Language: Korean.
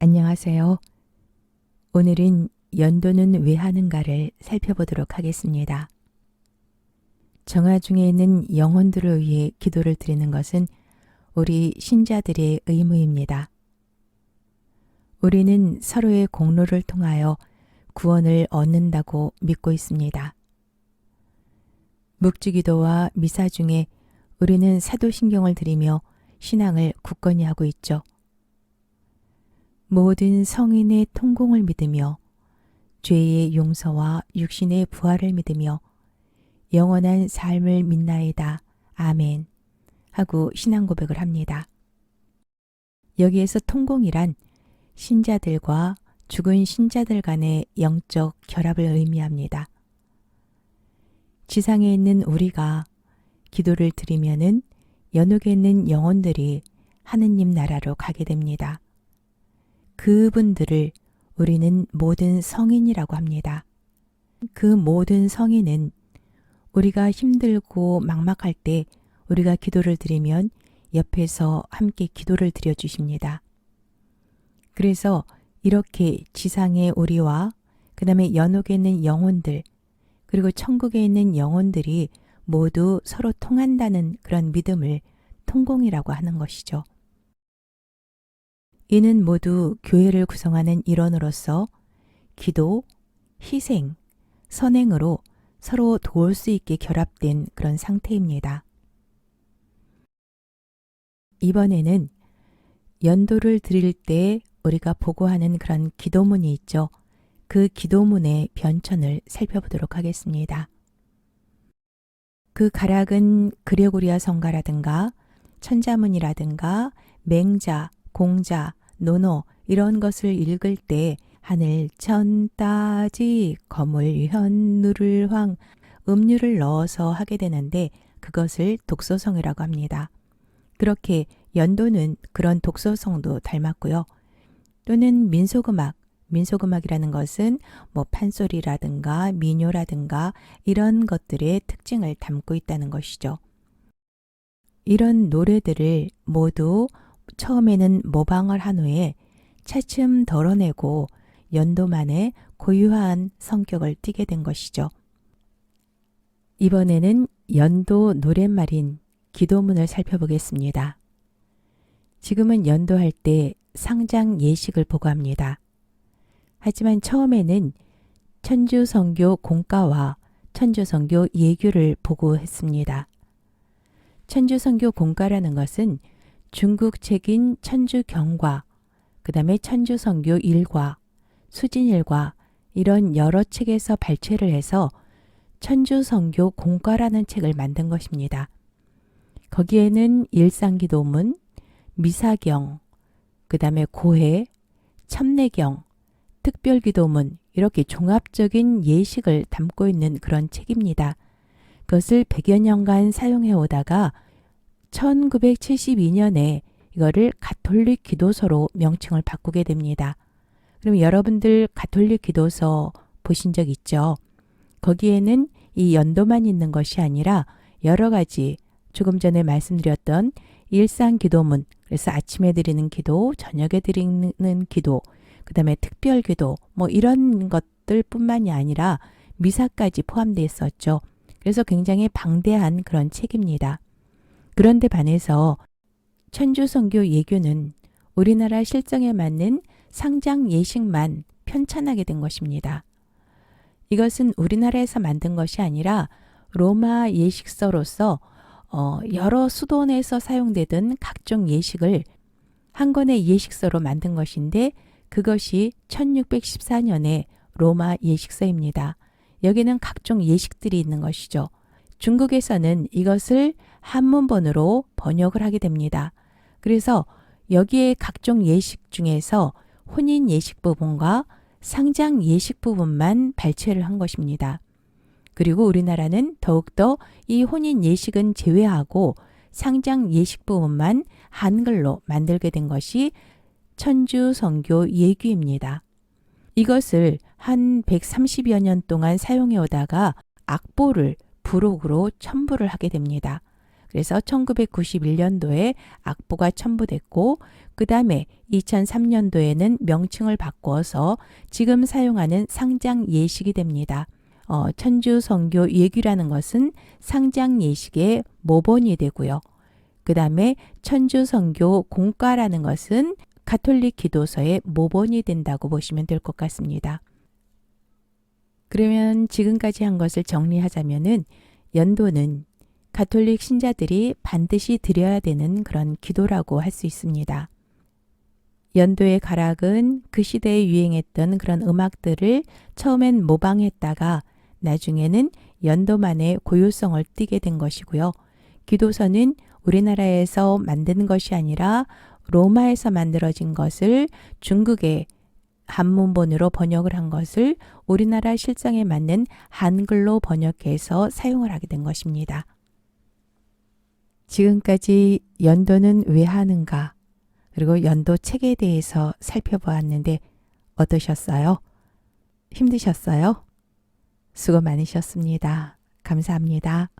안녕하세요. 오늘은 연도는 왜 하는가를 살펴보도록 하겠습니다. 정화 중에 있는 영혼들을 위해 기도를 드리는 것은 우리 신자들의 의무입니다. 우리는 서로의 공로를 통하여 구원을 얻는다고 믿고 있습니다. 묵주기도와 미사 중에 우리는 사도신경을 드리며 신앙을 굳건히 하고 있죠. 모든 성인의 통공을 믿으며 죄의 용서와 육신의 부활을 믿으며 영원한 삶을 믿나이다. 아멘. 하고 신앙 고백을 합니다. 여기에서 통공이란 신자들과 죽은 신자들 간의 영적 결합을 의미합니다. 지상에 있는 우리가 기도를 드리면은 연옥에 있는 영혼들이 하느님 나라로 가게 됩니다. 그분들을 우리는 모든 성인이라고 합니다. 그 모든 성인은 우리가 힘들고 막막할 때 우리가 기도를 드리면 옆에서 함께 기도를 드려 주십니다. 그래서 이렇게 지상의 우리와 그 다음에 연옥에 있는 영혼들 그리고 천국에 있는 영혼들이 모두 서로 통한다는 그런 믿음을 통공이라고 하는 것이죠. 이는 모두 교회를 구성하는 일원으로서 기도, 희생, 선행으로 서로 도울 수 있게 결합된 그런 상태입니다. 이번에는 연도를 드릴 때 우리가 보고하는 그런 기도문이 있죠. 그 기도문의 변천을 살펴보도록 하겠습니다. 그 가락은 그레고리아 성가라든가 천자문이라든가 맹자, 공자, 논어 이런 것을 읽을 때 하늘, 천, 따지, 거물, 현, 누를, 황, 음률을 넣어서 하게 되는데 그것을 독서성이라고 합니다. 그렇게 연도는 그런 독서성도 닮았고요. 또는 민속음악이라는 것은 뭐 판소리라든가 민요라든가 이런 것들의 특징을 담고 있다는 것이죠. 이런 노래들을 모두 처음에는 모방을 한 후에 차츰 덜어내고 연도만의 고유한 성격을 띠게 된 것이죠. 이번에는 연도 노랫말인 기도문을 살펴보겠습니다. 지금은 연도할 때 상장 예식을 보고합니다. 하지만 처음에는 천주성교 공가와 천주성교 예규를 보고했습니다. 천주성교 공가라는 것은 중국 책인 천주경과 그 다음에 천주성교 일과 수진일과 이런 여러 책에서 발췌를 해서 천주성교 공과라는 책을 만든 것입니다. 거기에는 일상기도문, 미사경, 그 다음에 고해, 참내경, 특별기도문 이렇게 종합적인 예식을 담고 있는 그런 책입니다. 그것을 100여 년간 사용해 오다가 1972년에 이거를 가톨릭 기도서로 명칭을 바꾸게 됩니다. 그럼 여러분들 가톨릭 기도서 보신 적 있죠? 거기에는 이 연도만 있는 것이 아니라 여러 가지 조금 전에 말씀드렸던 일상 기도문, 그래서 아침에 드리는 기도, 저녁에 드리는 기도, 그 다음에 특별 기도, 뭐 이런 것들 뿐만이 아니라 미사까지 포함되어 있었죠. 그래서 굉장히 방대한 그런 책입니다. 그런데 반해서 천주성교 예규는 우리나라 실정에 맞는 상장 예식만 편찬하게 된 것입니다. 이것은 우리나라에서 만든 것이 아니라 로마 예식서로서 여러 수도원에서 사용되던 각종 예식을 한 권의 예식서로 만든 것인데 그것이 1614년에 로마 예식서입니다. 여기는 각종 예식들이 있는 것이죠. 중국에서는 이것을 한문본으로 번역을 하게 됩니다. 그래서 여기에 각종 예식 중에서 혼인 예식 부분과 상장 예식 부분만 발췌를 한 것입니다. 그리고 우리나라는 더욱더 이 혼인 예식은 제외하고 상장 예식 부분만 한글로 만들게 된 것이 천주성교 예규입니다. 이것을 한 130여 년 동안 사용해 오다가 악보를 부록으로 첨부를 하게 됩니다. 그래서 1991년도에 악보가 첨부됐고 그 다음에 2003년도에는 명칭을 바꿔서 지금 사용하는 상장 예식이 됩니다. 천주성교 예규라는 것은 상장 예식의 모본이 되고요. 그 다음에 천주성교 공과라는 것은 가톨릭 기도서의 모본이 된다고 보시면 될 것 같습니다. 그러면 지금까지 한 것을 정리하자면은 연도는 가톨릭 신자들이 반드시 드려야 되는 그런 기도라고 할 수 있습니다. 연도의 가락은 그 시대에 유행했던 그런 음악들을 처음엔 모방했다가 나중에는 연도만의 고유성을 띠게 된 것이고요. 기도서는 우리나라에서 만드는 것이 아니라 로마에서 만들어진 것을 중국의 한문본으로 번역을 한 것을 우리나라 실정에 맞는 한글로 번역해서 사용을 하게 된 것입니다. 지금까지 연도는 왜 하는가? 그리고 연도 책에 대해서 살펴보았는데 어떠셨어요? 힘드셨어요? 수고 많으셨습니다. 감사합니다.